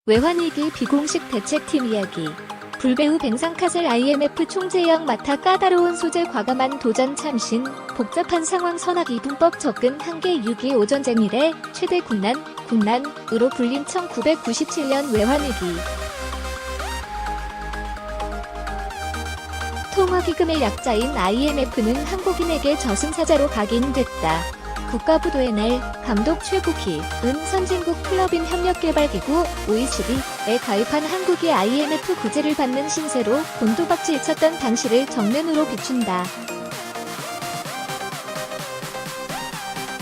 외환위기 비공식 대책팀 이야기. 불배우 뱅상카셀 IMF 총재역 맡아 까다로운 소재 과감한 도전 참신, 복잡한 상황 선악 이분법 접근 한계 6.25 전쟁 이래 최대 국난으로 불린 1997년 외환위기. 통화기금의 약자인 IMF는 한국인에게 저승사자로 각인됐다. 국가부도의 날, 감독 최국희, 은 선진국 클럽인 협력개발기구 OECD에 가입한 한국이 IMF 구제를 받는 신세로 곤두박질 쳤던 당시를 정면으로 비춘다.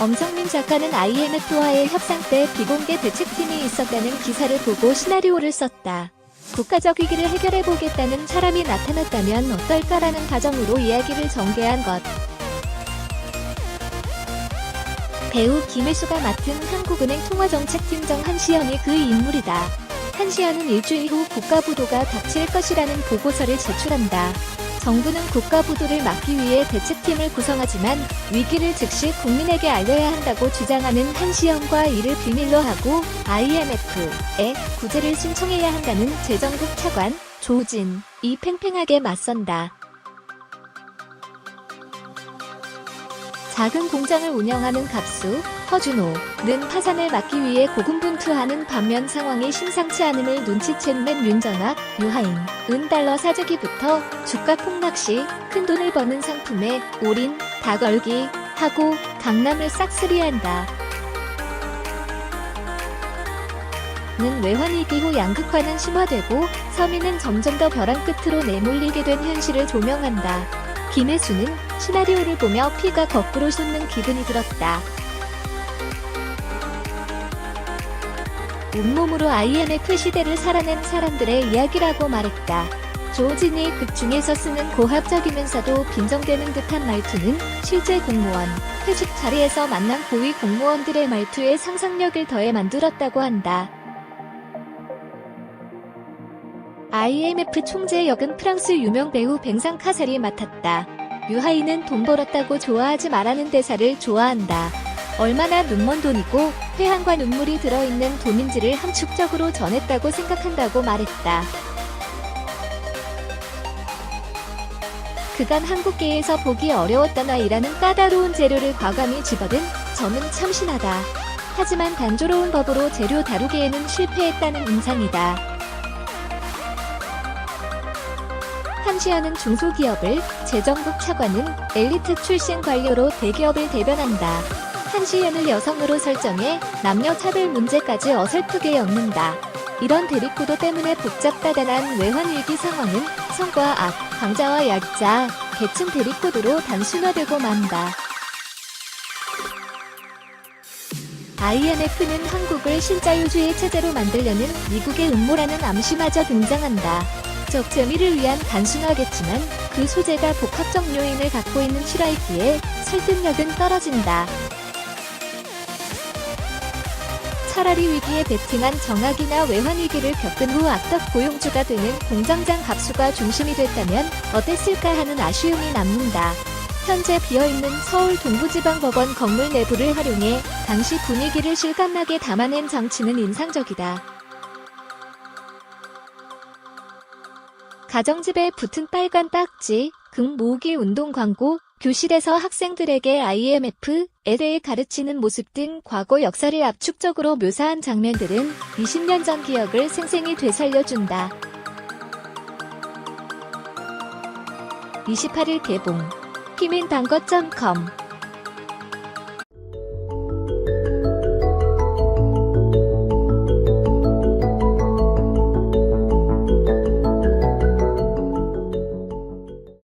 엄성민 작가는 IMF와의 협상 때 비공개 대책팀이 있었다는 기사를 보고 시나리오를 썼다. 국가적 위기를 해결해보겠다는 사람이 나타났다면 어떨까라는 가정으로 이야기를 전개한 것. 배우 김혜수가 맡은 한국은행 통화정책팀장 한시연이 그 인물이다. 한시연은 일주일 후 국가부도가 닥칠 것이라는 보고서를 제출한다. 정부는 국가부도를 막기 위해 대책팀을 구성하지만 위기를 즉시 국민에게 알려야 한다고 주장하는 한시연과 이를 비밀로 하고 IMF에 구제를 신청해야 한다는 재정국 차관 조진이 팽팽하게 맞선다. 작은 공장을 운영하는 갑수, 허준호는 파산을 막기 위해 고군분투하는 반면 상황이 심상치 않음을 눈치채는 윤전학, 유하인, 달러 사재기부터 주가 폭락 시 큰돈을 버는 상품에 올인, 다 걸기 하고 강남을 싹쓸이한다. 는 외환위기 후 양극화는 심화되고 서민은 점점 더 벼랑 끝으로 내몰리게 된 현실을 조명한다. 김혜수는 시나리오를 보며 피가 거꾸로 솟는 기분이 들었다. 온몸으로 IMF 시대를 살아낸 사람들의 이야기라고 말했다. 조진이 극 중에서 쓰는 고학적이면서도 빈정대는 듯한 말투는 실제 공무원, 회식 자리에서 만난 고위 공무원들의 말투에 상상력을 더해 만들었다고 한다. IMF 총재 역은 프랑스 유명 배우 뱅상카셀이 맡았다. 유하인은 돈 벌었다고 좋아하지 말라는 대사를 좋아한다. 얼마나 눈먼 돈이고 회한과 눈물이 들어있는 돈인지를 함축적으로 전했다고 생각한다고 말했다. 그간 한국계에서 보기 어려웠던 Y라는 까다로운 재료를 과감히 집어든 점은 참신하다. 하지만 단조로운 법으로 재료 다루기에는 실패했다는 인상이다. 한시연은 중소기업을, 재정국 차관은 엘리트 출신 관료로 대기업을 대변한다. 한시연을 여성으로 설정해 남녀 차별 문제까지 어설프게 엮는다. 이런 대립구도 때문에 복잡다단한 외환위기 상황은 성과 악, 강자와 약자, 계층 대립구도로 단순화되고 만다. IMF는 한국을 신자유주의 체제로 만들려는 미국의 음모라는 암시마저 등장한다. 재미를 위한 단순화겠지만 그 소재가 복합적 요인을 갖고 있는 실화이기에 설득력은 떨어진다. 차라리 위기에 베팅한 정학이나 외환위기를 겪은 후 악덕 고용주가 되는 공장장 갑수가 중심이 됐다면 어땠을까 하는 아쉬움이 남는다. 현재 비어있는 서울 동부지방법원 건물 내부를 활용해 당시 분위기를 실감나게 담아낸 장치는 인상적이다. 가정집에 붙은 빨간 딱지, 금 모으기 운동 광고, 교실에서 학생들에게 IMF에 대해 가르치는 모습 등 과거 역사를 압축적으로 묘사한 장면들은 20년 전 기억을 생생히 되살려준다. 28일 개봉. 희민단거.com